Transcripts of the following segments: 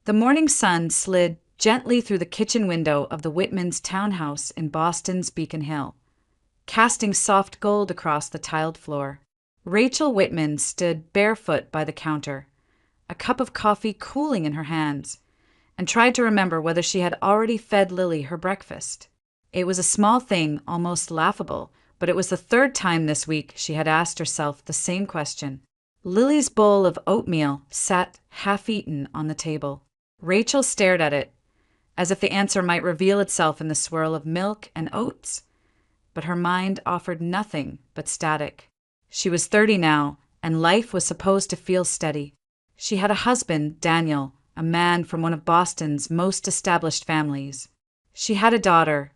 The morning sun slid gently through the kitchen window of the Whitmans' townhouse in Boston's Beacon Hill, casting soft gold across the tiled floor. Rachel Whitman stood barefoot by the counter, a cup of coffee cooling in her hands, and tried to remember whether she had already fed Lily her breakfast. It was a small thing, almost laughable, but it was the third time this week she had asked herself the same question. Lily's bowl of oatmeal sat half-eaten on the table. Rachel stared at it, as if the answer might reveal itself in the swirl of milk and oats, but her mind offered nothing but static. She was 30 now, and life was supposed to feel steady. She had a husband, Daniel, a man from one of Boston's most established families. She had a daughter,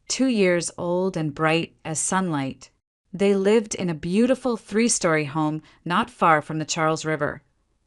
2 years old and bright as sunlight. They lived in a beautiful 3-story home not far from the Charles River,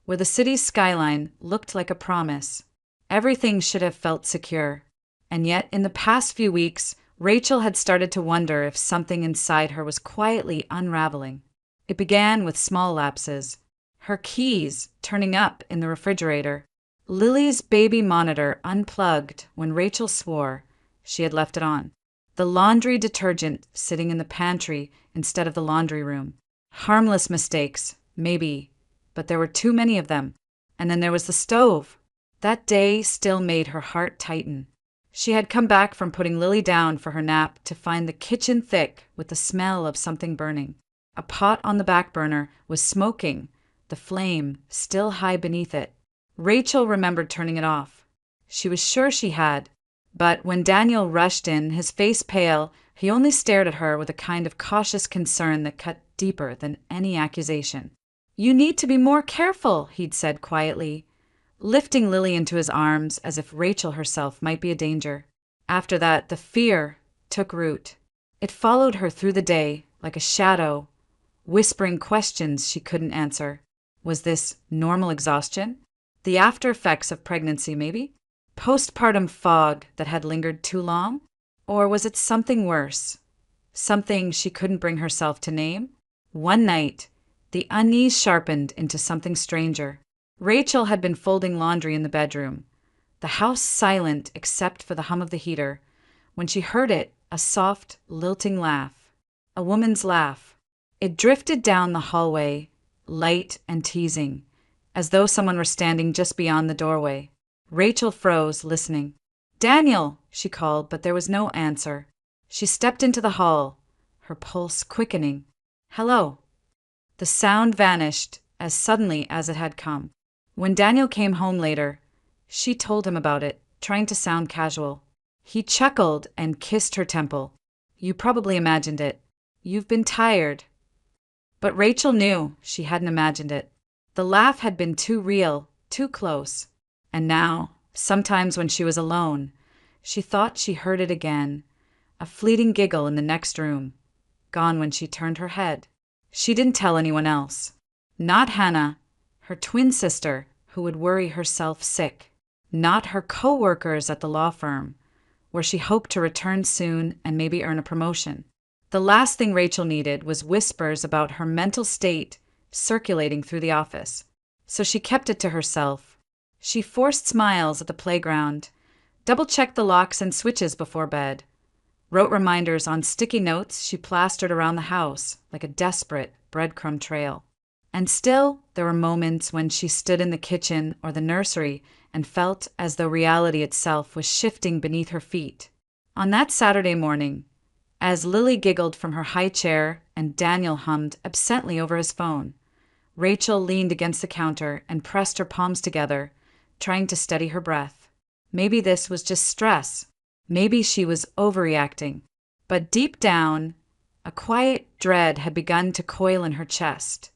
where the city's skyline looked like a promise. Everything should have felt secure. And yet, in the past few weeks, Rachel had started to wonder if something inside her was quietly unraveling. It began with small lapses. Her keys turning up in the refrigerator. Lily's baby monitor unplugged when Rachel swore she had left it on. The laundry detergent sitting in the pantry instead of the laundry room. Harmless mistakes, maybe, but there were too many of them. And then there was the stove. That day still made her heart tighten. She had come back from putting Lily down for her nap to find the kitchen thick with the smell of something burning. A pot on the back burner was smoking, the flame still high beneath it. Rachel remembered turning it off. She was sure she had, but when Daniel rushed in, his face pale, he only stared at her with a kind of cautious concern that cut deeper than any accusation. "You need to be more careful," he'd said quietly, lifting Lily into his arms as if Rachel herself might be a danger. After that, the fear took root. It followed her through the day like a shadow, whispering questions she couldn't answer. Was this normal exhaustion? The after effects of pregnancy, maybe? Postpartum fog that had lingered too long? Or was it something worse? Something she couldn't bring herself to name? One night, the unease sharpened into something stranger. Rachel had been folding laundry in the bedroom, the house silent except for the hum of the heater, when she heard it, a soft, lilting laugh. A woman's laugh. It drifted down the hallway, light and teasing, as though someone were standing just beyond the doorway. Rachel froze, listening. "Daniel!" she called, but there was no answer. She stepped into the hall, her pulse quickening. "Hello." The sound vanished as suddenly as it had come. When Daniel came home later, she told him about it, trying to sound casual. He chuckled and kissed her temple. "You probably imagined it. You've been tired." But Rachel knew she hadn't imagined it. The laugh had been too real, too close. And now, sometimes when she was alone, she thought she heard it again, a fleeting giggle in the next room, gone when she turned her head. She didn't tell anyone else. Not Hannah, her twin sister, who would worry herself sick. Not her co-workers at the law firm, where she hoped to return soon and maybe earn a promotion. The last thing Rachel needed was whispers about her mental state circulating through the office. So she kept it to herself. She forced smiles at the playground, double-checked the locks and switches before bed, wrote reminders on sticky notes she plastered around the house like a desperate breadcrumb trail. And still, there were moments when she stood in the kitchen or the nursery and felt as though reality itself was shifting beneath her feet. On that Saturday morning, as Lily giggled from her high chair and Daniel hummed absently over his phone, Rachel leaned against the counter and pressed her palms together, trying to steady her breath. Maybe this was just stress. Maybe she was overreacting. But deep down, a quiet dread had begun to coil in her chest,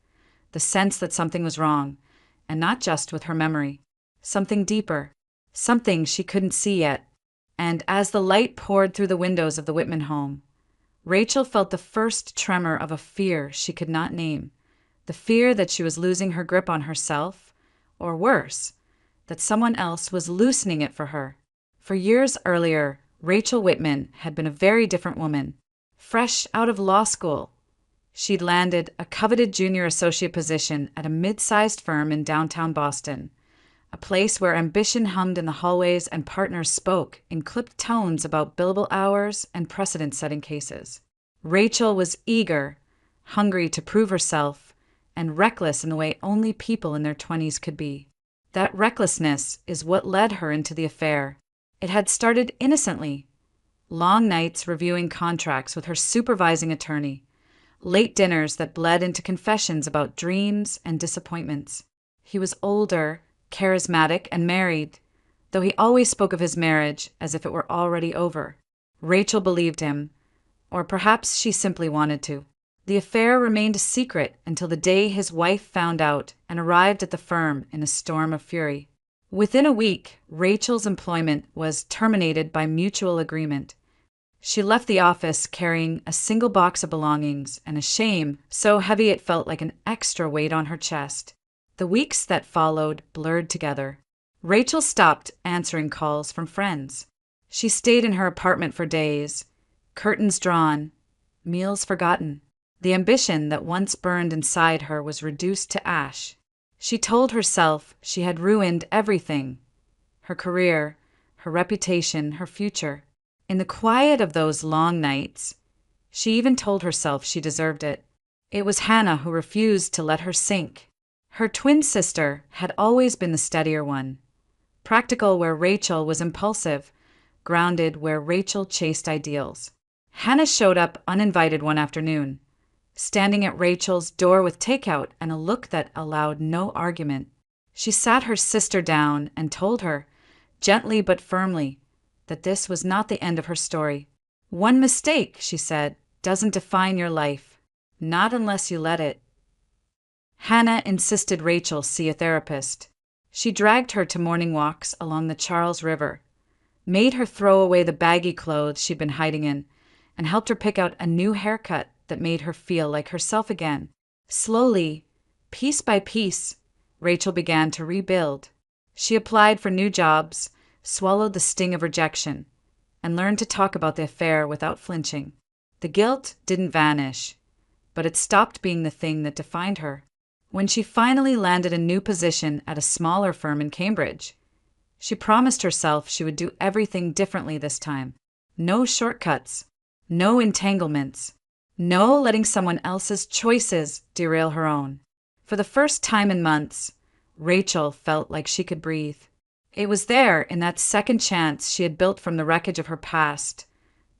the sense that something was wrong, and not just with her memory. Something deeper, something she couldn't see yet. And as the light poured through the windows of the Whitman home, Rachel felt the first tremor of a fear she could not name. The fear that she was losing her grip on herself, or worse, that someone else was loosening it for her. For years earlier, Rachel Whitman had been a very different woman. Fresh out of law school, she'd landed a coveted junior associate position at a mid-sized firm in downtown Boston, a place where ambition hummed in the hallways and partners spoke in clipped tones about billable hours and precedent-setting cases. Rachel was eager, hungry to prove herself, and reckless in the way only people in their 20s could be. That recklessness is what led her into the affair. It had started innocently. Long nights reviewing contracts with her supervising attorney, late dinners that bled into confessions about dreams and disappointments. He was older, charismatic, and married, though he always spoke of his marriage as if it were already over. Rachel believed him, or perhaps she simply wanted to. The affair remained a secret until the day his wife found out and arrived at the firm in a storm of fury. Within a week, Rachel's employment was terminated by mutual agreement. She left the office carrying a single box of belongings and a shame so heavy it felt like an extra weight on her chest. The weeks that followed blurred together. Rachel stopped answering calls from friends. She stayed in her apartment for days, curtains drawn, meals forgotten. The ambition that once burned inside her was reduced to ash. She told herself she had ruined everything: her career, her reputation, her future. In the quiet of those long nights, she even told herself she deserved it. It was Hannah who refused to let her sink. Her twin sister had always been the steadier one, practical where Rachel was impulsive, grounded where Rachel chased ideals. Hannah showed up uninvited one afternoon, standing at Rachel's door with takeout and a look that allowed no argument. She sat her sister down and told her, gently but firmly, that this was not the end of her story. "One mistake," she said, "doesn't define your life. Not unless you let it." Hannah insisted Rachel see a therapist. She dragged her to morning walks along the Charles River, made her throw away the baggy clothes she'd been hiding in, and helped her pick out a new haircut that made her feel like herself again. Slowly, piece by piece, Rachel began to rebuild. She applied for new jobs, swallowed the sting of rejection, and learned to talk about the affair without flinching. The guilt didn't vanish, but it stopped being the thing that defined her. When she finally landed a new position at a smaller firm in Cambridge, she promised herself she would do everything differently this time. No shortcuts, no entanglements, no letting someone else's choices derail her own. For the first time in months, Rachel felt like she could breathe. It was there, in that second chance she had built from the wreckage of her past,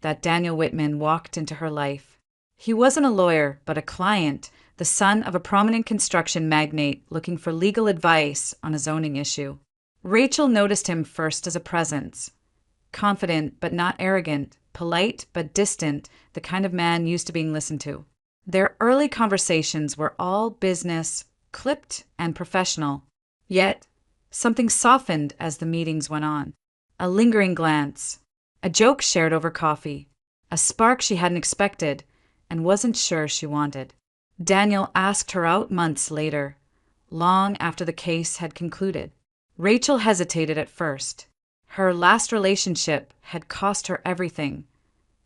that Daniel Whitman walked into her life. He wasn't a lawyer, but a client, the son of a prominent construction magnate looking for legal advice on a zoning issue. Rachel noticed him first as a presence. Confident but not arrogant, polite but distant, the kind of man used to being listened to. Their early conversations were all business, clipped and professional. Yet, something softened as the meetings went on. A lingering glance, a joke shared over coffee, a spark she hadn't expected and wasn't sure she wanted. Daniel asked her out months later, long after the case had concluded. Rachel hesitated at first. Her last relationship had cost her everything,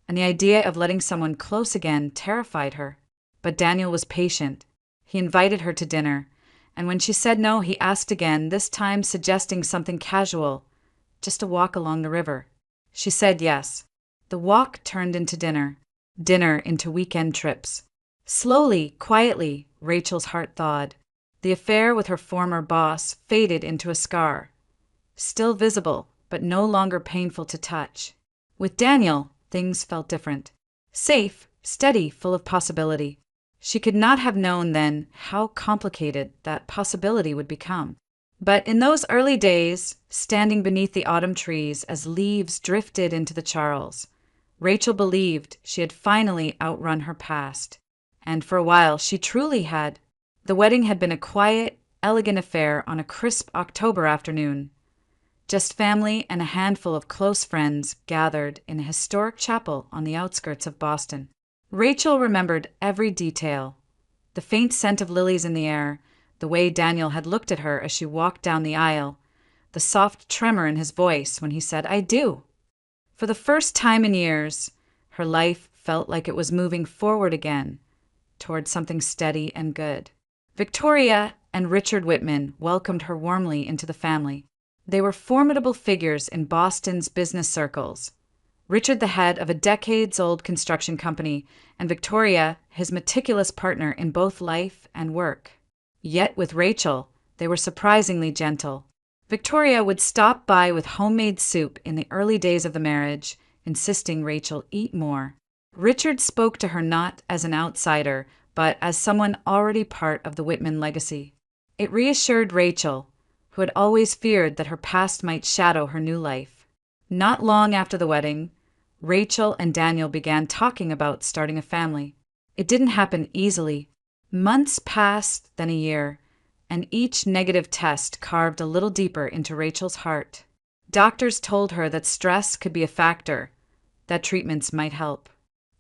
and the idea of letting someone close again terrified her. But Daniel was patient. He invited her to dinner, and when she said no, he asked again, this time suggesting something casual, just a walk along the river. She said yes. The walk turned into dinner, dinner into weekend trips. Slowly, quietly, Rachel's heart thawed. The affair with her former boss faded into a scar, still visible, but no longer painful to touch. With Daniel, things felt different. Safe, steady, full of possibility. She could not have known then how complicated that possibility would become. But in those early days, standing beneath the autumn trees as leaves drifted into the Charles, Rachel believed she had finally outrun her past. And for a while, she truly had. The wedding had been a quiet, elegant affair on a crisp October afternoon. Just family and a handful of close friends gathered in a historic chapel on the outskirts of Boston. Rachel remembered every detail. The faint scent of lilies in the air, the way Daniel had looked at her as she walked down the aisle, the soft tremor in his voice when he said, "I do." For the first time in years, her life felt like it was moving forward again, toward something steady and good. Victoria and Richard Whitman welcomed her warmly into the family. They were formidable figures in Boston's business circles. Richard, the head of a decades-old construction company, and Victoria, his meticulous partner in both life and work. Yet with Rachel, they were surprisingly gentle. Victoria would stop by with homemade soup in the early days of the marriage, insisting Rachel eat more. Richard spoke to her not as an outsider, but as someone already part of the Whitman legacy. It reassured Rachel, who had always feared that her past might shadow her new life. Not long after the wedding, Rachel and Daniel began talking about starting a family. It didn't happen easily. Months passed, then a year, and each negative test carved a little deeper into Rachel's heart. Doctors told her that stress could be a factor, that treatments might help.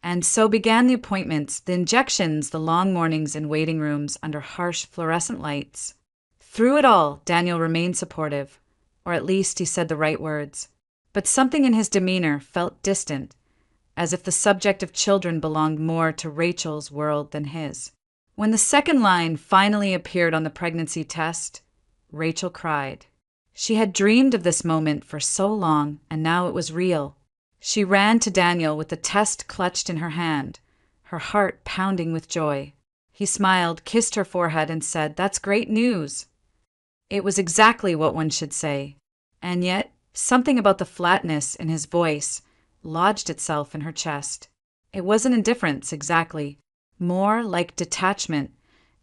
And so began the appointments, the injections, the long mornings in waiting rooms under harsh fluorescent lights. Through it all, Daniel remained supportive, or at least he said the right words. But something in his demeanor felt distant, as if the subject of children belonged more to Rachel's world than his. When the second line finally appeared on the pregnancy test, Rachel cried. She had dreamed of this moment for so long, and now it was real. She ran to Daniel with the test clutched in her hand, her heart pounding with joy. He smiled, kissed her forehead, and said, "That's great news." It was exactly what one should say. And yet, something about the flatness in his voice lodged itself in her chest. It wasn't indifference, exactly. More like detachment,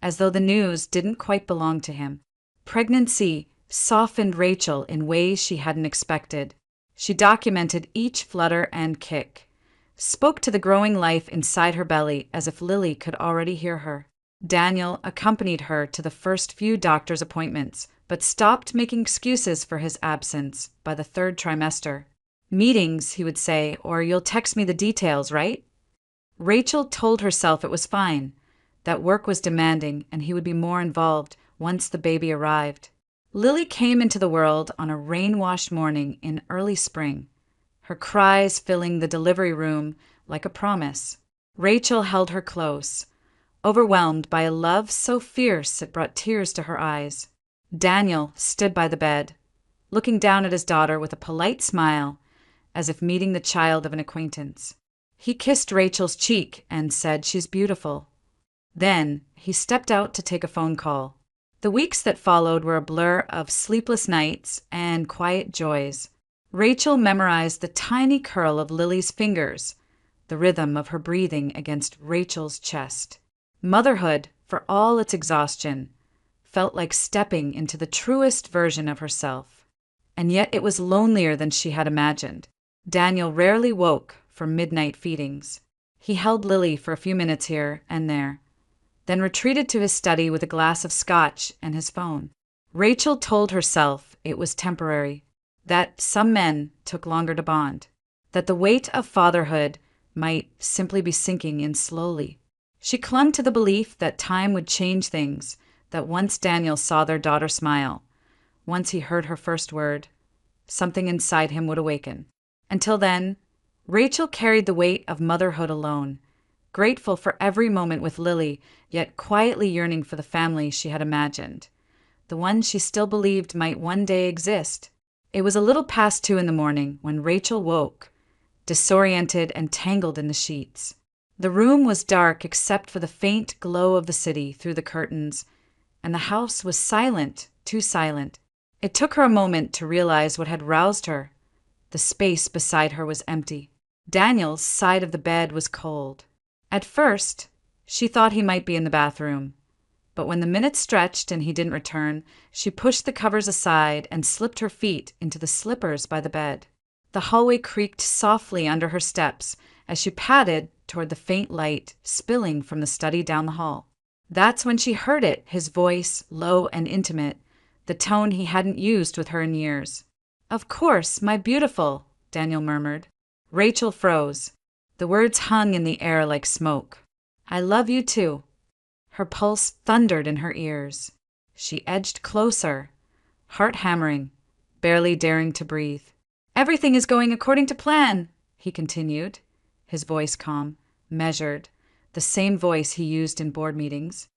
as though the news didn't quite belong to him. Pregnancy softened Rachel in ways she hadn't expected. She documented each flutter and kick, spoke to the growing life inside her belly as if Lily could already hear her. Daniel accompanied her to the first few doctor's appointments, but stopped making excuses for his absence by the third trimester. "Meetings," he would say, or "you'll text me the details, right?" Rachel told herself it was fine, that work was demanding and he would be more involved once the baby arrived. Lily came into the world on a rain-washed morning in early spring, her cries filling the delivery room like a promise. Rachel held her close, overwhelmed by a love so fierce it brought tears to her eyes. Daniel stood by the bed, looking down at his daughter with a polite smile, as if meeting the child of an acquaintance. He kissed Rachel's cheek and said, "She's beautiful." Then he stepped out to take a phone call. The weeks that followed were a blur of sleepless nights and quiet joys. Rachel memorized the tiny curl of Lily's fingers, the rhythm of her breathing against Rachel's chest. Motherhood, for all its exhaustion, felt like stepping into the truest version of herself. And yet it was lonelier than she had imagined. Daniel rarely woke for midnight feedings. He held Lily for a few minutes here and there, then retreated to his study with a glass of scotch and his phone. Rachel told herself it was temporary, that some men took longer to bond, that the weight of fatherhood might simply be sinking in slowly. She clung to the belief that time would change things, that once Daniel saw their daughter smile, once he heard her first word, something inside him would awaken. Until then, Rachel carried the weight of motherhood alone, grateful for every moment with Lily, yet quietly yearning for the family she had imagined, the one she still believed might one day exist. It was a little past 2 a.m. when Rachel woke, disoriented and tangled in the sheets. The room was dark except for the faint glow of the city through the curtains, and the house was silent, too silent. It took her a moment to realize what had roused her. The space beside her was empty. Daniel's side of the bed was cold. At first, she thought he might be in the bathroom, but when the minutes stretched and he didn't return, she pushed the covers aside and slipped her feet into the slippers by the bed. The hallway creaked softly under her steps as she padded toward the faint light spilling from the study down the hall. That's when she heard it, his voice, low and intimate, the tone he hadn't used with her in years. "Of course, my beautiful," Daniel murmured. Rachel froze. The words hung in the air like smoke. "I love you too." Her pulse thundered in her ears. She edged closer, heart hammering, barely daring to breathe. "Everything is going according to plan," he continued, his voice calm, measured, the same voice he used in board meetings.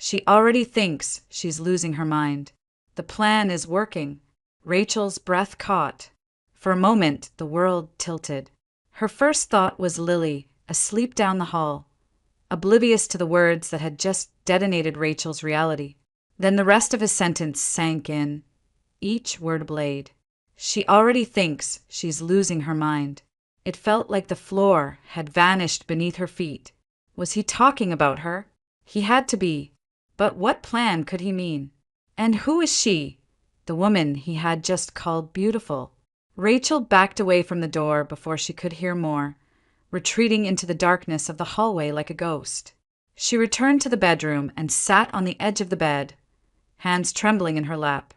She already thinks she's losing her mind. The plan is working. Rachel's breath caught. For a moment, the world tilted. Her first thought was Lily, asleep down the hall, oblivious to the words that had just detonated Rachel's reality. Then the rest of his sentence sank in, each word a blade. She already thinks she's losing her mind. It felt like the floor had vanished beneath her feet. Was he talking about her? He had to be. But what plan could he mean? And who is she, the woman he had just called beautiful? Rachel backed away from the door before she could hear more, retreating into the darkness of the hallway like a ghost. She returned to the bedroom and sat on the edge of the bed, hands trembling in her lap,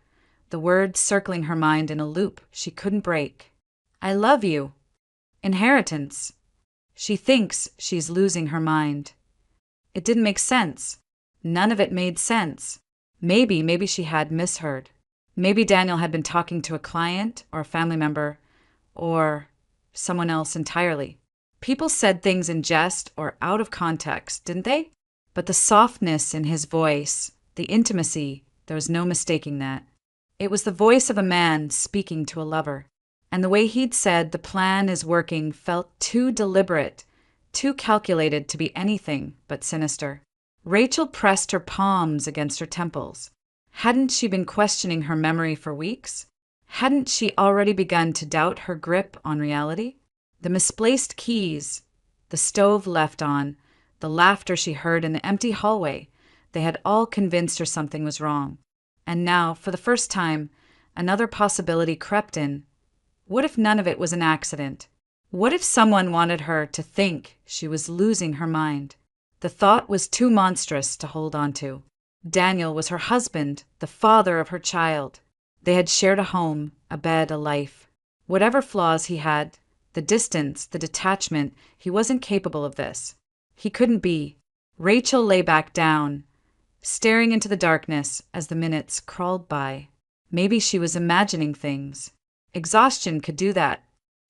the words circling her mind in a loop she couldn't break. I love you. Inheritance. She thinks she's losing her mind. It didn't make sense. None of it made sense. Maybe she had misheard. Maybe Daniel had been talking to a client or a family member or someone else entirely. People said things in jest or out of context, didn't they? But the softness in his voice, the intimacy, there was no mistaking that. It was the voice of a man speaking to a lover. And the way he'd said the plan is working felt too deliberate, too calculated to be anything but sinister. Rachel pressed her palms against her temples. Hadn't she been questioning her memory for weeks? Hadn't she already begun to doubt her grip on reality? The misplaced keys, the stove left on, the laughter she heard in the empty hallway, they had all convinced her something was wrong. And now, for the first time, another possibility crept in. What if none of it was an accident? What if someone wanted her to think she was losing her mind? The thought was too monstrous to hold on to. Daniel was her husband, the father of her child. They had shared a home, a bed, a life. Whatever flaws he had, the distance, the detachment, he wasn't capable of this. He couldn't be. Rachel lay back down, staring into the darkness as the minutes crawled by. Maybe she was imagining things. Exhaustion could do that.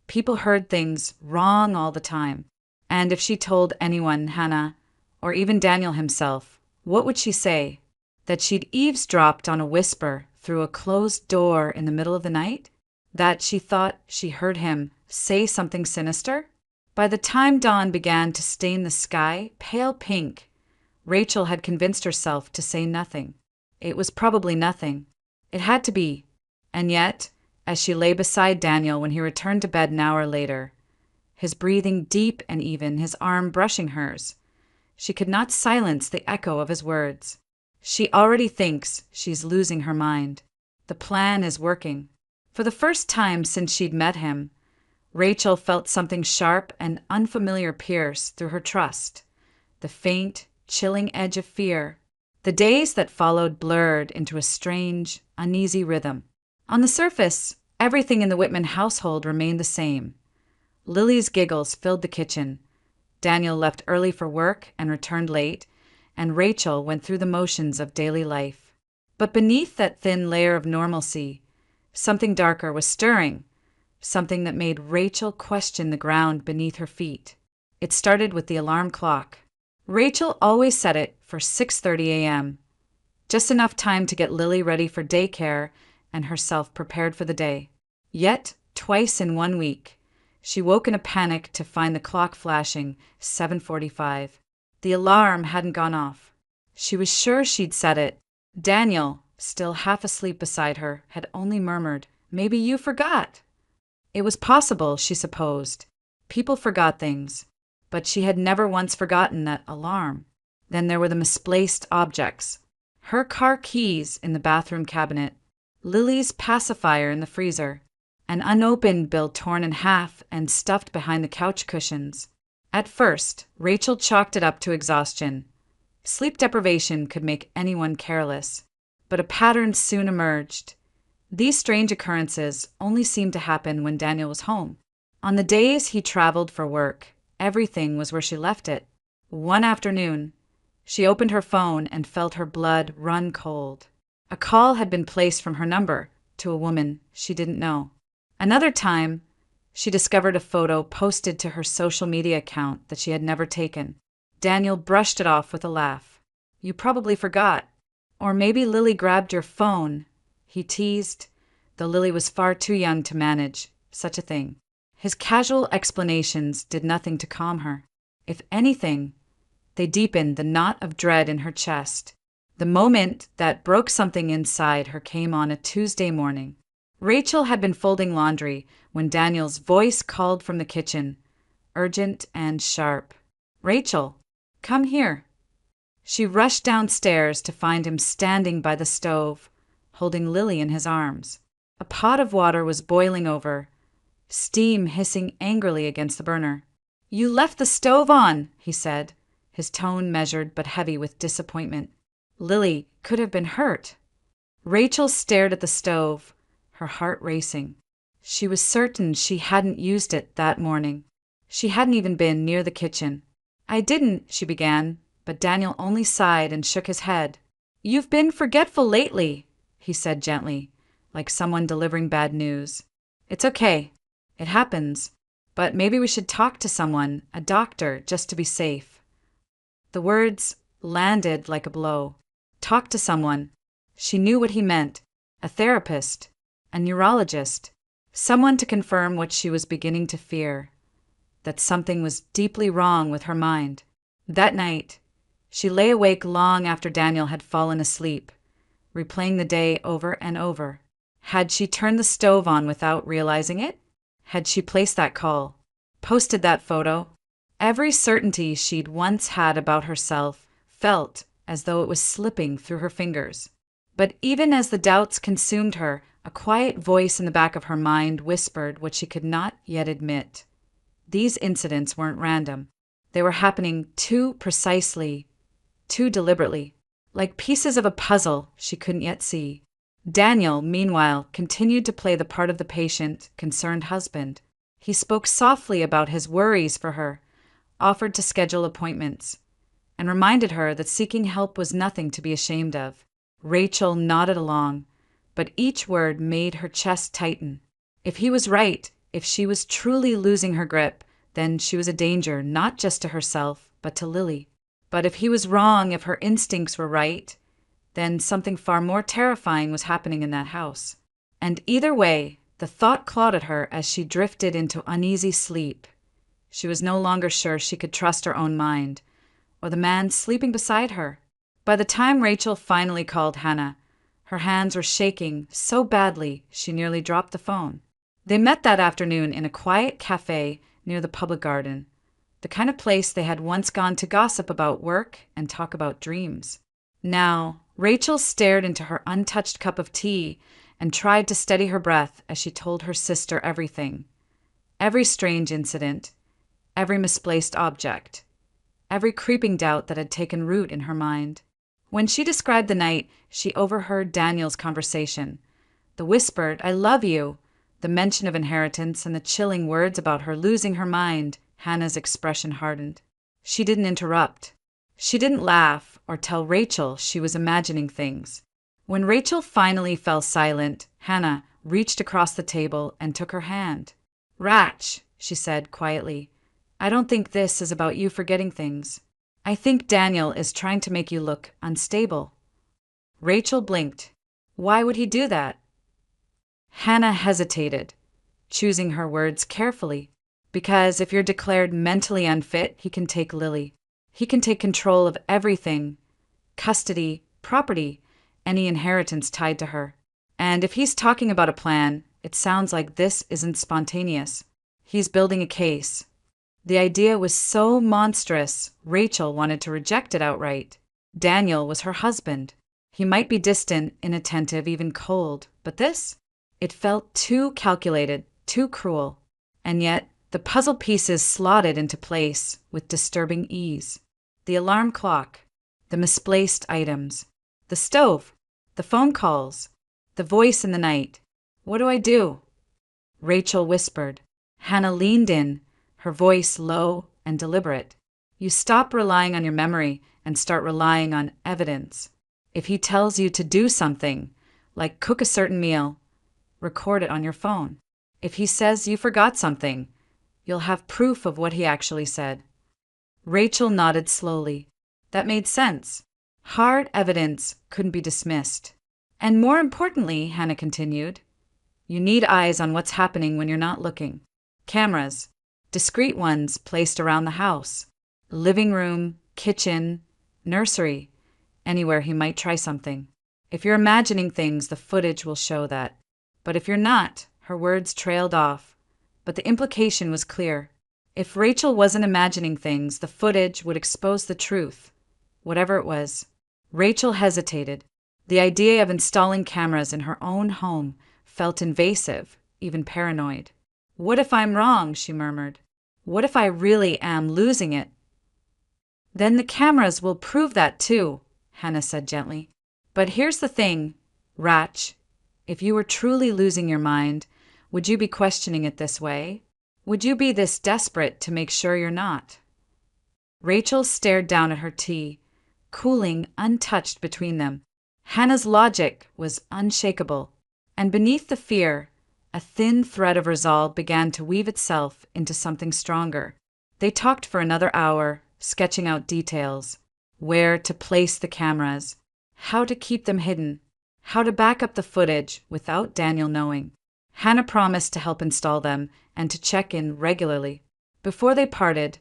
People heard things wrong all the time. And if she told anyone, Hannah, or even Daniel himself, what would she say? That she'd eavesdropped on a whisper through a closed door in the middle of the night? That she thought she heard him say something sinister? By the time dawn began to stain the sky pale pink, Rachel had convinced herself to say nothing. It was probably nothing. It had to be. And yet, as she lay beside Daniel when he returned to bed an hour later, his breathing deep and even, his arm brushing hers, she could not silence the echo of his words. She already thinks she's losing her mind. The plan is working. For the first time since she'd met him, Rachel felt something sharp and unfamiliar pierce through her trust. The faint, chilling edge of fear. The days that followed blurred into a strange, uneasy rhythm. On the surface, everything in the Whitman household remained the same. Lily's giggles filled the kitchen. Daniel left early for work and returned late, and Rachel went through the motions of daily life. But beneath that thin layer of normalcy, something darker was stirring, something that made Rachel question the ground beneath her feet. It started with the alarm clock. Rachel always set it for 6:30 a.m., just enough time to get Lily ready for daycare and herself prepared for the day. Yet, twice in 1 week, she woke in a panic to find the clock flashing 7:45. The alarm hadn't gone off. She was sure she'd set it. Daniel, still half asleep beside her, had only murmured, "Maybe you forgot." It was possible, she supposed. People forgot things. But she had never once forgotten that alarm. Then there were the misplaced objects. Her car keys in the bathroom cabinet, Lily's pacifier in the freezer, an unopened bill torn in half and stuffed behind the couch cushions. At first, Rachel chalked it up to exhaustion. Sleep deprivation could make anyone careless. But a pattern soon emerged. These strange occurrences only seemed to happen when Daniel was home. On the days he traveled for work, everything was where she left it. One afternoon, she opened her phone and felt her blood run cold. A call had been placed from her number to a woman she didn't know. Another time, she discovered a photo posted to her social media account that she had never taken. Daniel brushed it off with a laugh. You probably forgot. Or maybe Lily grabbed your phone, he teased, though Lily was far too young to manage such a thing. His casual explanations did nothing to calm her. If anything, they deepened the knot of dread in her chest. The moment that broke something inside her came on a Tuesday morning. Rachel had been folding laundry when Daniel's voice called from the kitchen, urgent and sharp. "Rachel, come here." She rushed downstairs to find him standing by the stove, holding Lily in his arms. A pot of water was boiling over, steam hissing angrily against the burner. "You left the stove on," he said, his tone measured but heavy with disappointment. Lily could have been hurt. Rachel stared at the stove, her heart racing. She was certain she hadn't used it that morning. She hadn't even been near the kitchen. "I didn't," she began, but Daniel only sighed and shook his head. "You've been forgetful lately," he said gently, like someone delivering bad news. "It's okay. It happens. But maybe we should talk to someone, a doctor, just to be safe." The words landed like a blow. Talk to someone. She knew what he meant. A therapist. A neurologist. Someone to confirm what she was beginning to fear. That something was deeply wrong with her mind. That night, she lay awake long after Daniel had fallen asleep, replaying the day over and over. Had she turned the stove on without realizing it? Had she placed that call? Posted that photo? Every certainty she'd once had about herself felt as though it was slipping through her fingers. But even as the doubts consumed her, a quiet voice in the back of her mind whispered what she could not yet admit. These incidents weren't random. They were happening too precisely, too deliberately, like pieces of a puzzle she couldn't yet see. Daniel, meanwhile, continued to play the part of the patient, concerned husband. He spoke softly about his worries for her, offered to schedule appointments, and reminded her that seeking help was nothing to be ashamed of. Rachel nodded along, but each word made her chest tighten. If he was right, if she was truly losing her grip, then she was a danger not just to herself, but to Lily. But if he was wrong, if her instincts were right, then something far more terrifying was happening in that house. And either way, the thought clawed at her as she drifted into uneasy sleep. She was no longer sure she could trust her own mind, or the man sleeping beside her. By the time Rachel finally called Hannah, her hands were shaking so badly she nearly dropped the phone. They met that afternoon in a quiet cafe near the public garden, the kind of place they had once gone to gossip about work and talk about dreams. Now, Rachel stared into her untouched cup of tea and tried to steady her breath as she told her sister everything. Every strange incident, every misplaced object, every creeping doubt that had taken root in her mind. When she described the night, she overheard Daniel's conversation. The whispered, "I love you," the mention of inheritance, and the chilling words about her losing her mind. Hannah's expression hardened. She didn't interrupt. She didn't laugh or tell Rachel she was imagining things. When Rachel finally fell silent, Hannah reached across the table and took her hand. "Rach," she said quietly, "I don't think this is about you forgetting things. I think Daniel is trying to make you look unstable." Rachel blinked. Why would he do that? Hannah hesitated, choosing her words carefully. "Because if you're declared mentally unfit, he can take Lily. He can take control of everything, custody, property, any inheritance tied to her. And if he's talking about a plan, it sounds like this isn't spontaneous. He's building a case." The idea was so monstrous, Rachel wanted to reject it outright. Daniel was her husband. He might be distant, inattentive, even cold, but this? It felt too calculated, too cruel. And yet, the puzzle pieces slotted into place with disturbing ease. The alarm clock, the misplaced items, the stove, the phone calls, the voice in the night. "What do I do?" Rachel whispered. Hannah leaned in, her voice low and deliberate. "You stop relying on your memory and start relying on evidence. If he tells you to do something, like cook a certain meal, record it on your phone. If he says you forgot something, you'll have proof of what he actually said." Rachel nodded slowly. That made sense. Hard evidence couldn't be dismissed. And more importantly, Hannah continued, you need eyes on what's happening when you're not looking. Cameras, discreet ones placed around the house, living room, kitchen, nursery, anywhere he might try something. If you're imagining things, the footage will show that. But if you're not, her words trailed off. But the implication was clear. If Rachel wasn't imagining things, the footage would expose the truth, whatever it was. Rachel hesitated. The idea of installing cameras in her own home felt invasive, even paranoid. What if I'm wrong? She murmured. What if I really am losing it? Then the cameras will prove that too, Hannah said gently. But here's the thing, Ratch. If you were truly losing your mind, would you be questioning it this way? Would you be this desperate to make sure you're not? Rachel stared down at her tea, cooling untouched between them. Hannah's logic was unshakable, and beneath the fear, a thin thread of resolve began to weave itself into something stronger. They talked for another hour, sketching out details, where to place the cameras, how to keep them hidden, how to back up the footage without Daniel knowing. Hannah promised to help install them and to check in regularly. Before they parted,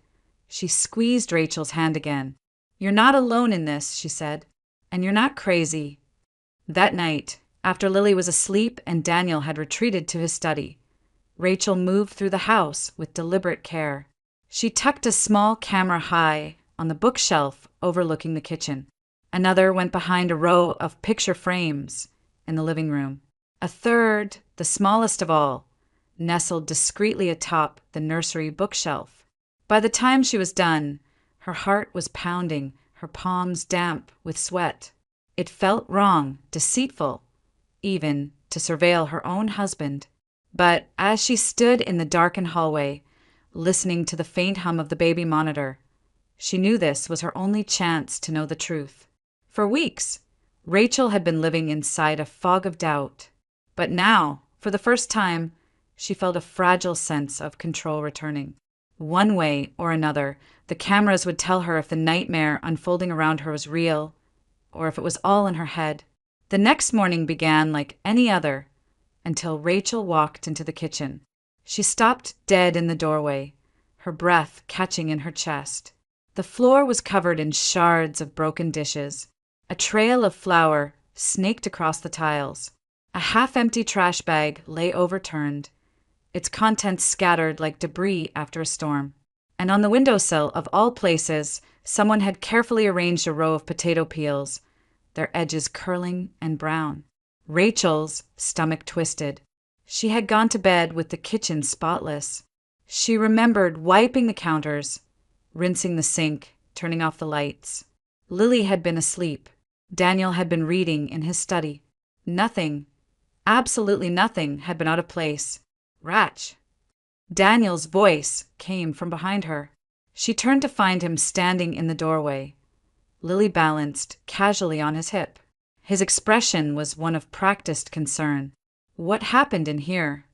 she squeezed Rachel's hand again. You're not alone in this, she said, and you're not crazy. That night, after Lily was asleep and Daniel had retreated to his study, Rachel moved through the house with deliberate care. She tucked a small camera high on the bookshelf overlooking the kitchen. Another went behind a row of picture frames in the living room. A third, the smallest of all, nestled discreetly atop the nursery bookshelf. By the time she was done, her heart was pounding, her palms damp with sweat. It felt wrong, deceitful, even to surveil her own husband. But as she stood in the darkened hallway, listening to the faint hum of the baby monitor, she knew this was her only chance to know the truth. For weeks, Rachel had been living inside a fog of doubt. But now, for the first time, she felt a fragile sense of control returning. One way or another, the cameras would tell her if the nightmare unfolding around her was real, or if it was all in her head. The next morning began like any other, until Rachel walked into the kitchen. She stopped dead in the doorway, her breath catching in her chest. The floor was covered in shards of broken dishes. A trail of flour snaked across the tiles. A half-empty trash bag lay overturned, its contents scattered like debris after a storm. And on the windowsill, of all places, someone had carefully arranged a row of potato peels, their edges curling and brown. Rachel's stomach twisted. She had gone to bed with the kitchen spotless. She remembered wiping the counters, rinsing the sink, turning off the lights. Lily had been asleep. Daniel had been reading in his study. Nothing, absolutely nothing, had been out of place. Ratch. Daniel's voice came from behind her. She turned to find him standing in the doorway, Lily balanced casually on his hip. His expression was one of practiced concern. What happened in here?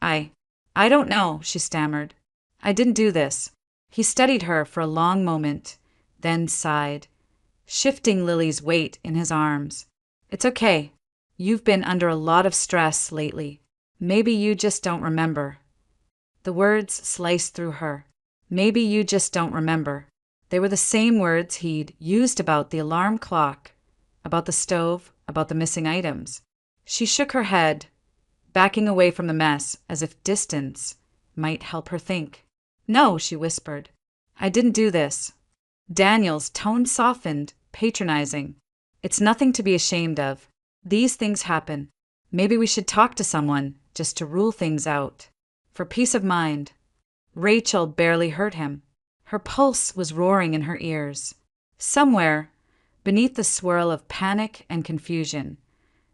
I don't know, she stammered. I didn't do this. He studied her for a long moment, then sighed, shifting Lily's weight in his arms. It's okay. You've been under a lot of stress lately. Maybe you just don't remember. The words sliced through her. Maybe you just don't remember. They were the same words he'd used about the alarm clock, about the stove, about the missing items. She shook her head, backing away from the mess as if distance might help her think. No, she whispered. I didn't do this. Daniel's tone softened, patronizing. It's nothing to be ashamed of. These things happen. Maybe we should talk to someone, just to rule things out. For peace of mind. Rachel barely heard him. Her pulse was roaring in her ears. Somewhere, beneath the swirl of panic and confusion,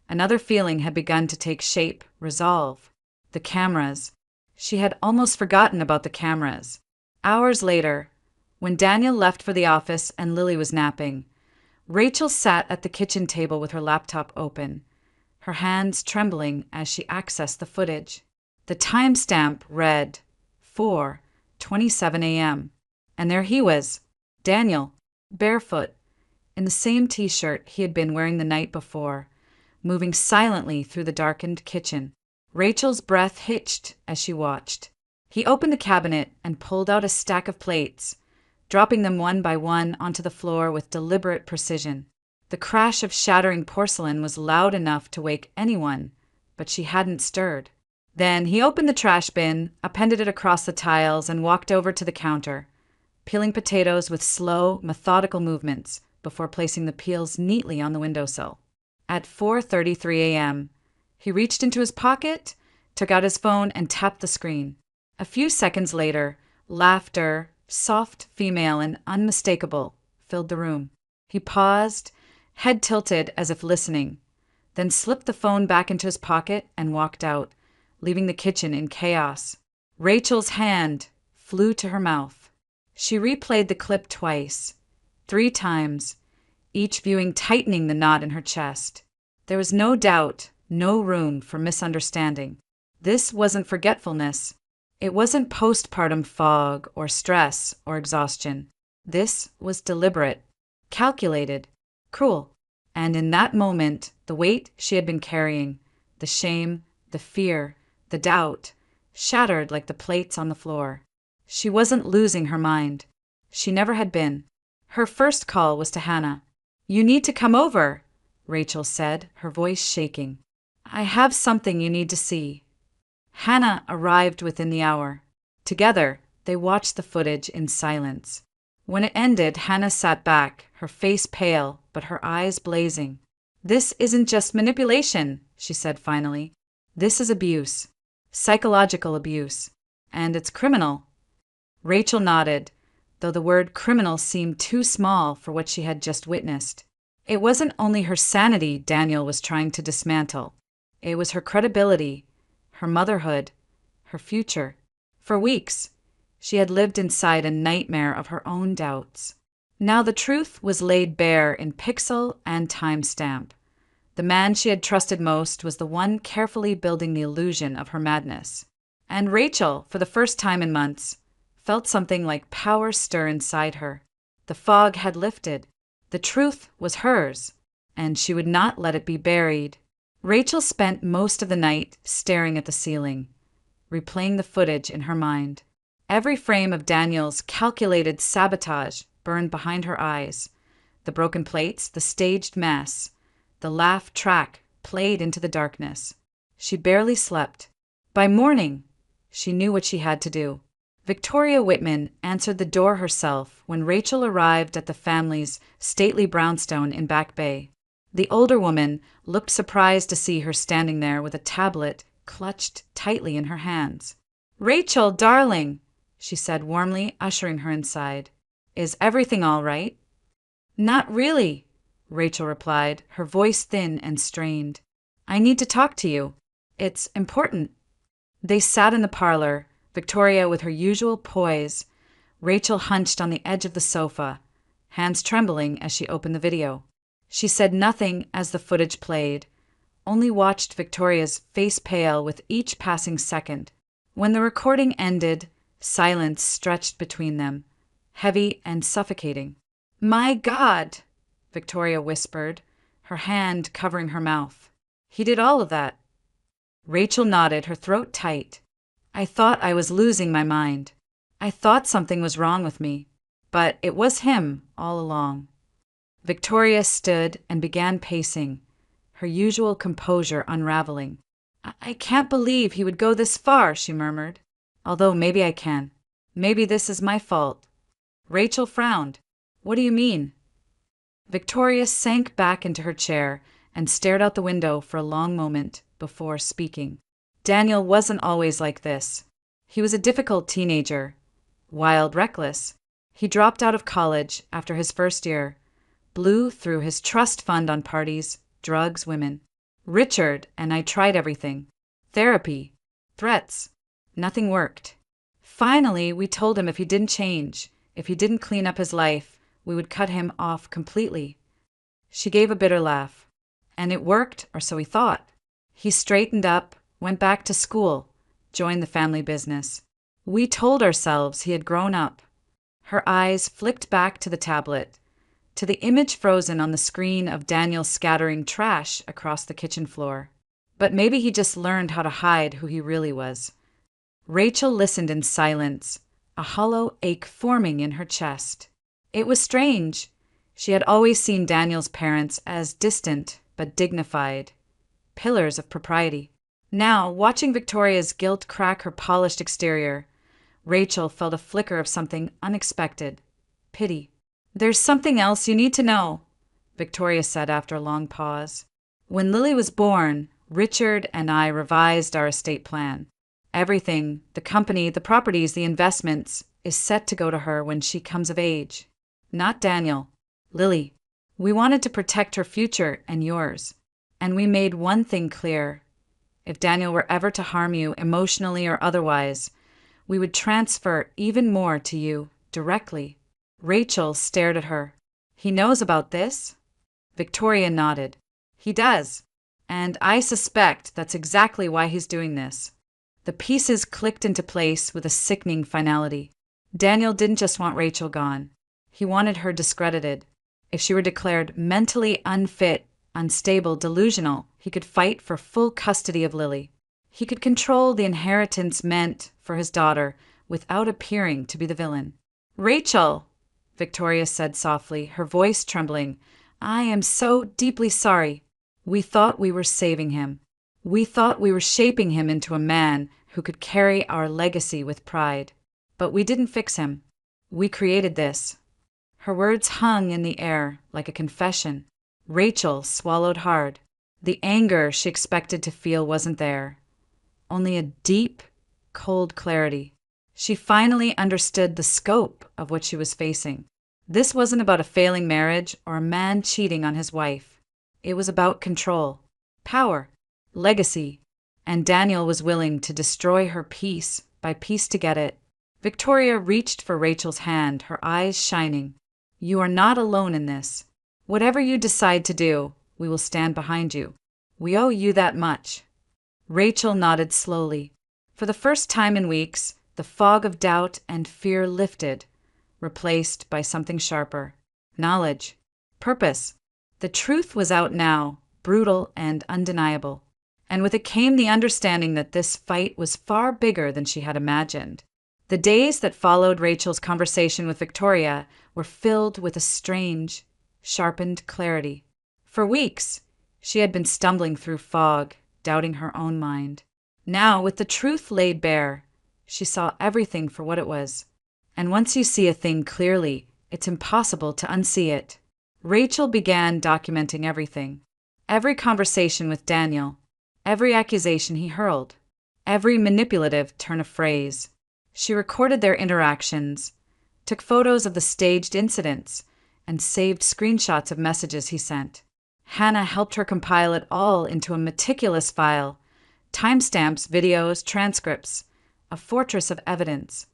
another feeling had begun to take shape, resolve. The cameras. She had almost forgotten about the cameras. Hours later, when Daniel left for the office and Lily was napping, Rachel sat at the kitchen table with her laptop open, her hands trembling as she accessed the footage. The timestamp read 4:27 a.m., and there he was, Daniel, barefoot, in the same t-shirt he had been wearing the night before, moving silently through the darkened kitchen. Rachel's breath hitched as she watched. He opened a cabinet and pulled out a stack of plates, dropping them one by one onto the floor with deliberate precision. The crash of shattering porcelain was loud enough to wake anyone, but she hadn't stirred. Then he opened the trash bin, appended it across the tiles, and walked over to the counter, peeling potatoes with slow, methodical movements before placing the peels neatly on the windowsill. At 4:33 a.m., he reached into his pocket, took out his phone, and tapped the screen. A few seconds later, laughter, soft, female, and unmistakable, filled the room. He paused, head tilted as if listening, then slipped the phone back into his pocket and walked out, leaving the kitchen in chaos. Rachel's hand flew to her mouth. She replayed the clip twice, 3 times, each viewing tightening the knot in her chest. There was no doubt, no room for misunderstanding. This wasn't forgetfulness. It wasn't postpartum fog or stress or exhaustion. This was deliberate, calculated, cruel. And in that moment, the weight she had been carrying, the shame, the fear, the doubt, shattered like the plates on the floor. She wasn't losing her mind. She never had been. Her first call was to Hannah. "You need to come over," Rachel said, her voice shaking. "I have something you need to see." Hannah arrived within the hour. Together, they watched the footage in silence. When it ended, Hannah sat back, her face pale, but her eyes blazing. "This isn't just manipulation," she said finally. "This is abuse. Psychological abuse. And it's criminal." Rachel nodded, though the word criminal seemed too small for what she had just witnessed. It wasn't only her sanity Daniel was trying to dismantle. It was her credibility, her motherhood, her future. For weeks, she had lived inside a nightmare of her own doubts. Now the truth was laid bare in pixel and timestamp. The man she had trusted most was the one carefully building the illusion of her madness. And Rachel, for the first time in months, felt something like power stir inside her. The fog had lifted. The truth was hers, and she would not let it be buried. Rachel spent most of the night staring at the ceiling, replaying the footage in her mind. Every frame of Daniel's calculated sabotage burned behind her eyes. The broken plates, the staged mess, the laugh track played into the darkness. She barely slept. By morning, she knew what she had to do. Victoria Whitman answered the door herself when Rachel arrived at the family's stately brownstone in Back Bay. The older woman looked surprised to see her standing there with a tablet clutched tightly in her hands. "Rachel, darling," she said warmly, ushering her inside. "Is everything all right?" "Not really," Rachel replied, her voice thin and strained. "I need to talk to you. It's important." They sat in the parlor, Victoria with her usual poise, Rachel hunched on the edge of the sofa, hands trembling as she opened the video. She said nothing as the footage played, only watched Victoria's face pale with each passing second. When the recording ended, silence stretched between them, heavy and suffocating. "My God," Victoria whispered, her hand covering her mouth. "He did all of that." Rachel nodded, her throat tight. "I thought I was losing my mind. I thought something was wrong with me. But it was him all along." Victoria stood and began pacing, her usual composure unraveling. I can't believe he would go this far," she murmured. "Although maybe I can. Maybe this is my fault." Rachel frowned. "What do you mean?" Victoria sank back into her chair and stared out the window for a long moment before speaking. Daniel wasn't always like this. He was a difficult teenager, wild, reckless. He dropped out of college after his first year, blew through his trust fund on parties, drugs, women. Richard and I tried everything. Therapy, threats. Nothing worked. Finally, we told him if he didn't change, if he didn't clean up his life, we would cut him off completely. She gave a bitter laugh. And it worked, or so he thought. He straightened up, went back to school, joined the family business. We told ourselves he had grown up. Her eyes flicked back to the tablet, to the image frozen on the screen of Daniel scattering trash across the kitchen floor. But maybe he just learned how to hide who he really was. Rachel listened in silence, a hollow ache forming in her chest. It was strange. She had always seen Daniel's parents as distant but dignified, pillars of propriety. Now, watching Victoria's guilt crack her polished exterior, Rachel felt a flicker of something unexpected: pity. "There's something else you need to know," Victoria said after a long pause. "When Lily was born, Richard and I revised our estate plan. Everything, the company, the properties, the investments, is set to go to her when she comes of age. Not Daniel. Lily. We wanted to protect her future and yours. And we made one thing clear. If Daniel were ever to harm you, emotionally or otherwise, we would transfer even more to you, directly." Rachel stared at her. "He knows about this?" Victoria nodded. "He does. And I suspect that's exactly why he's doing this." The pieces clicked into place with a sickening finality. Daniel didn't just want Rachel gone. He wanted her discredited. If she were declared mentally unfit, unstable, delusional, he could fight for full custody of Lily. He could control the inheritance meant for his daughter without appearing to be the villain. "Rachel," Victoria said softly, her voice trembling, "I am so deeply sorry. We thought we were saving him. We thought we were shaping him into a man who could carry our legacy with pride. But we didn't fix him. We created this." Her words hung in the air like a confession. Rachel swallowed hard. The anger she expected to feel wasn't there. Only a deep, cold clarity. She finally understood the scope of what she was facing. This wasn't about a failing marriage or a man cheating on his wife. It was about control, power, legacy, and Daniel was willing to destroy her piece by piece to get it. Victoria reached for Rachel's hand, her eyes shining. "You are not alone in this. Whatever you decide to do, we will stand behind you. We owe you that much." Rachel nodded slowly. For the first time in weeks, the fog of doubt and fear lifted, replaced by something sharper: knowledge, purpose. The truth was out now, brutal and undeniable. And with it came the understanding that this fight was far bigger than she had imagined. The days that followed Rachel's conversation with Victoria were filled with a strange, sharpened clarity. For weeks, she had been stumbling through fog, doubting her own mind. Now, with the truth laid bare, she saw everything for what it was. And once you see a thing clearly, it's impossible to unsee it. Rachel began documenting everything. Every conversation with Daniel, every accusation he hurled, every manipulative turn of phrase. She recorded their interactions, took photos of the staged incidents, and saved screenshots of messages he sent. Hannah helped her compile it all into a meticulous file: timestamps, videos, transcripts, a fortress of evidence.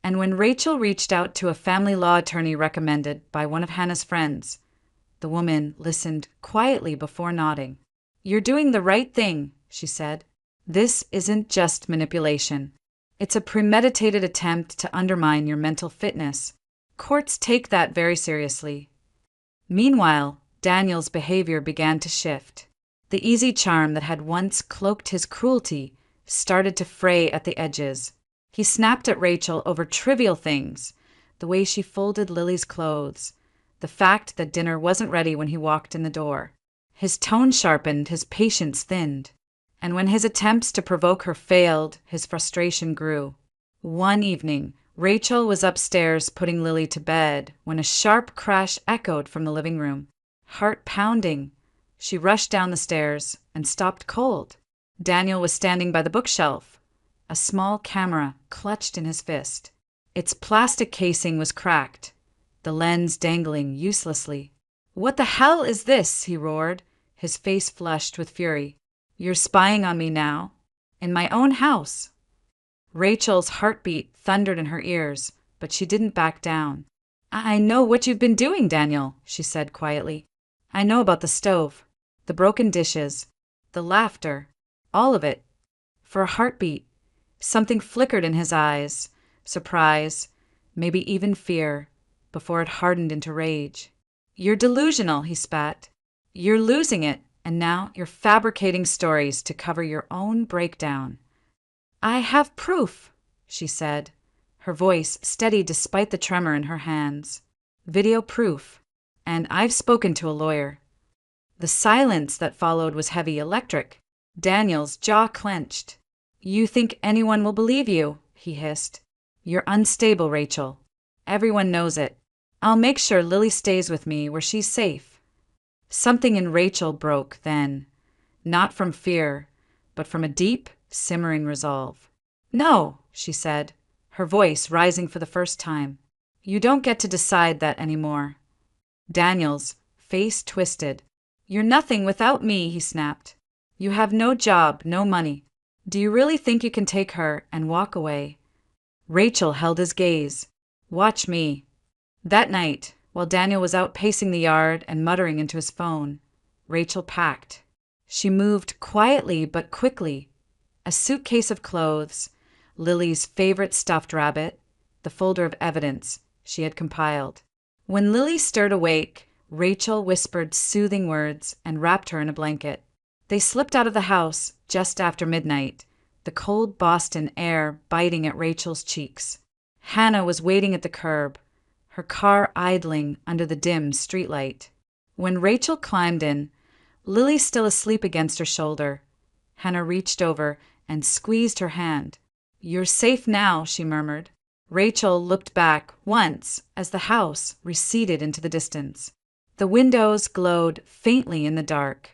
And when Rachel reached out to a family law attorney recommended by one of Hannah's friends, the woman listened quietly before nodding. "You're doing the right thing," she said. "This isn't just manipulation. It's a premeditated attempt to undermine your mental fitness. Courts take that very seriously." Meanwhile, Daniel's behavior began to shift. The easy charm that had once cloaked his cruelty started to fray at the edges. He snapped at Rachel over trivial things: the way she folded Lily's clothes, the fact that dinner wasn't ready when he walked in the door. His tone sharpened, his patience thinned. And when his attempts to provoke her failed, his frustration grew. One evening, Rachel was upstairs putting Lily to bed when a sharp crash echoed from the living room. Heart pounding, she rushed down the stairs and stopped cold. Daniel was standing by the bookshelf, a small camera clutched in his fist. Its plastic casing was cracked, the lens dangling uselessly. "What the hell is this?" he roared, his face flushed with fury. "You're spying on me now? In my own house?" Rachel's heartbeat thundered in her ears, but she didn't back down. "I know what you've been doing, Daniel," she said quietly. "I know about the stove, the broken dishes, the laughter, all of it." For a heartbeat, something flickered in his eyes: surprise, maybe even fear, before it hardened into rage. You're delusional, he spat. You're losing it, and now you're fabricating stories to cover your own breakdown. I have proof, she said, her voice steady despite the tremor in her hands. Video proof. And I've spoken to a lawyer. The silence that followed was heavy, electric. Daniel's jaw clenched. You think anyone will believe you, he hissed. You're unstable, Rachel. Everyone knows it. I'll make sure Lily stays with me where she's safe. Something in Rachel broke then, not from fear, but from a deep, simmering resolve. No, she said, her voice rising for the first time. You don't get to decide that anymore. Daniel's face twisted. You're nothing without me, he snapped. You have no job, no money. Do you really think you can take her and walk away? Rachel held his gaze. Watch me. That night, while Daniel was out pacing the yard and muttering into his phone, Rachel packed. She moved quietly but quickly. A suitcase of clothes, Lily's favorite stuffed rabbit, the folder of evidence she had compiled. When Lily stirred awake, Rachel whispered soothing words and wrapped her in a blanket. They slipped out of the house just after midnight, the cold Boston air biting at Rachel's cheeks. Hannah was waiting at the curb, her car idling under the dim streetlight. When Rachel climbed in, Lily still asleep against her shoulder, Hannah reached over and squeezed her hand. You're safe now, she murmured. Rachel looked back once as the house receded into the distance. The windows glowed faintly in the dark,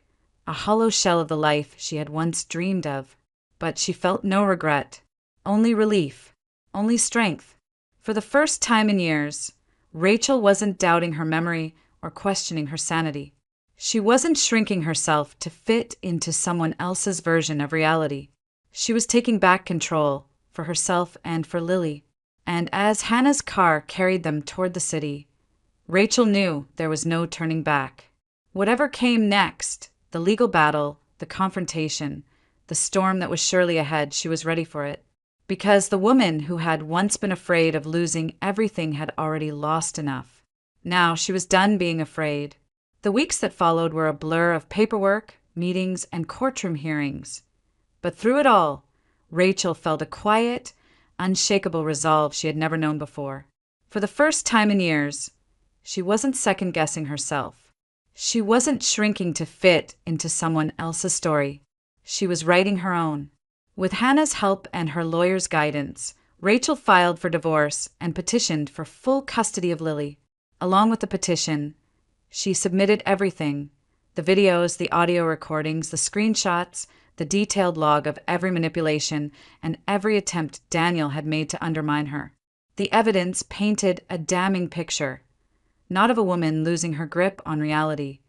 a hollow shell of the life she had once dreamed of. But she felt no regret, only relief, only strength. For the first time in years, Rachel wasn't doubting her memory or questioning her sanity. She wasn't shrinking herself to fit into someone else's version of reality. She was taking back control for herself and for Lily. And as Hannah's car carried them toward the city, Rachel knew there was no turning back. Whatever came next, the legal battle, the confrontation, the storm that was surely ahead, she was ready for it. Because the woman who had once been afraid of losing everything had already lost enough. Now she was done being afraid. The weeks that followed were a blur of paperwork, meetings, and courtroom hearings. But through it all, Rachel felt a quiet, unshakable resolve she had never known before. For the first time in years, she wasn't second-guessing herself. She wasn't shrinking to fit into someone else's story. She was writing her own. With Hannah's help and her lawyer's guidance, Rachel filed for divorce and petitioned for full custody of Lily. Along with the petition, she submitted everything: the videos, the audio recordings, the screenshots, the detailed log of every manipulation and every attempt Daniel had made to undermine her. The evidence painted a damning picture, not of a woman losing her grip on reality,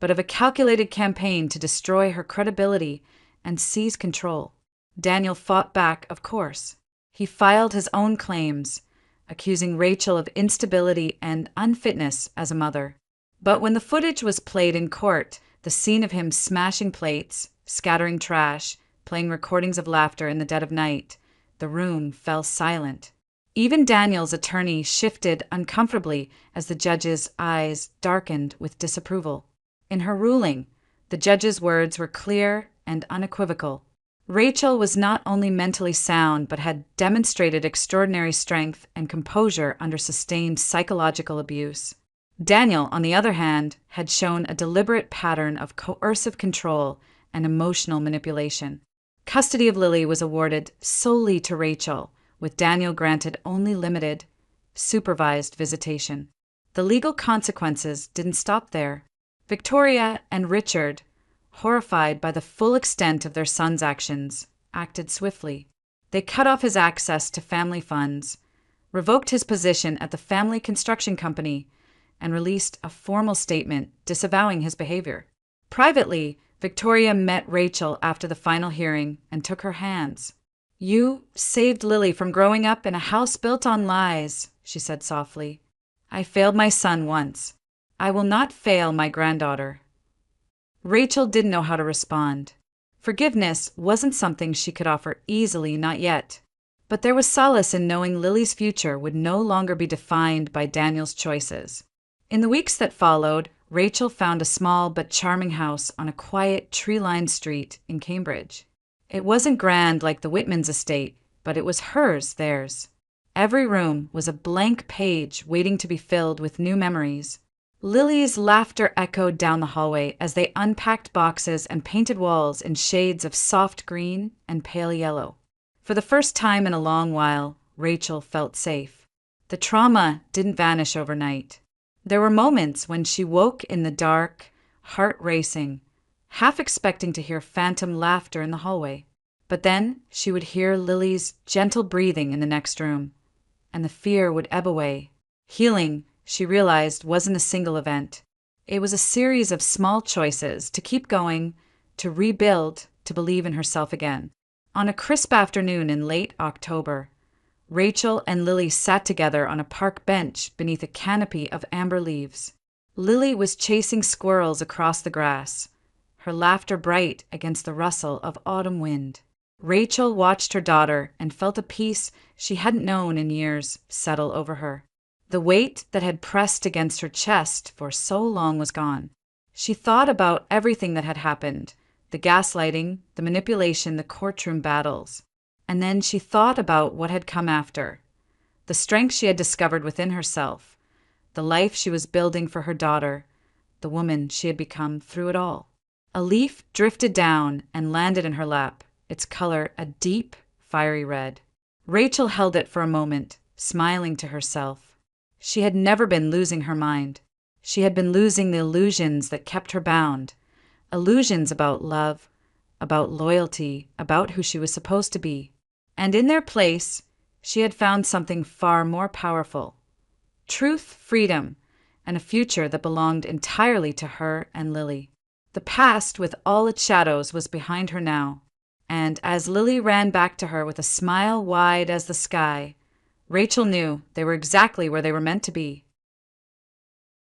but of a calculated campaign to destroy her credibility and seize control. Daniel fought back, of course. He filed his own claims, accusing Rachel of instability and unfitness as a mother. But when the footage was played in court, the scene of him smashing plates, scattering trash, playing recordings of laughter in the dead of night, the room fell silent. Even Daniel's attorney shifted uncomfortably as the judge's eyes darkened with disapproval. In her ruling, the judge's words were clear and unequivocal. Rachel was not only mentally sound but had demonstrated extraordinary strength and composure under sustained psychological abuse. Daniel, on the other hand, had shown a deliberate pattern of coercive control and emotional manipulation. Custody of Lily was awarded solely to Rachel, with Daniel granted only limited, supervised visitation. The legal consequences didn't stop there. Victoria and Richard, horrified by the full extent of their son's actions, acted swiftly. They cut off his access to family funds, revoked his position at the family construction company, and released a formal statement disavowing his behavior. Privately, Victoria met Rachel after the final hearing and took her hands. "You saved Lily from growing up in a house built on lies," she said softly. "I failed my son once. I will not fail my granddaughter." Rachel didn't know how to respond. Forgiveness wasn't something she could offer easily, not yet. But there was solace in knowing Lily's future would no longer be defined by Daniel's choices. In the weeks that followed, Rachel found a small but charming house on a quiet, tree-lined street in Cambridge. It wasn't grand like the Whitmans' estate, but it was theirs. Every room was a blank page waiting to be filled with new memories. Lily's laughter echoed down the hallway as they unpacked boxes and painted walls in shades of soft green and pale yellow. For the first time in a long while, Rachel felt safe. The trauma didn't vanish overnight. There were moments when she woke in the dark, heart racing, half expecting to hear phantom laughter in the hallway. But then she would hear Lily's gentle breathing in the next room, and the fear would ebb away. Healing, she realized, wasn't a single event. It was a series of small choices to keep going, to rebuild, to believe in herself again. On a crisp afternoon in late October, Rachel and Lily sat together on a park bench beneath a canopy of amber leaves. Lily was chasing squirrels across the grass, her laughter bright against the rustle of autumn wind. Rachel watched her daughter and felt a peace she hadn't known in years settle over her. The weight that had pressed against her chest for so long was gone. She thought about everything that had happened, the gaslighting, the manipulation, the courtroom battles. And then she thought about what had come after, the strength she had discovered within herself, the life she was building for her daughter, the woman she had become through it all. A leaf drifted down and landed in her lap, its color a deep, fiery red. Rachel held it for a moment, smiling to herself. She had never been losing her mind. She had been losing the illusions that kept her bound, illusions about love, about loyalty, about who she was supposed to be. And in their place, she had found something far more powerful: truth, freedom, and a future that belonged entirely to her and Lily. The past, with all its shadows, was behind her now, and as Lily ran back to her with a smile wide as the sky, Rachel knew they were exactly where they were meant to be.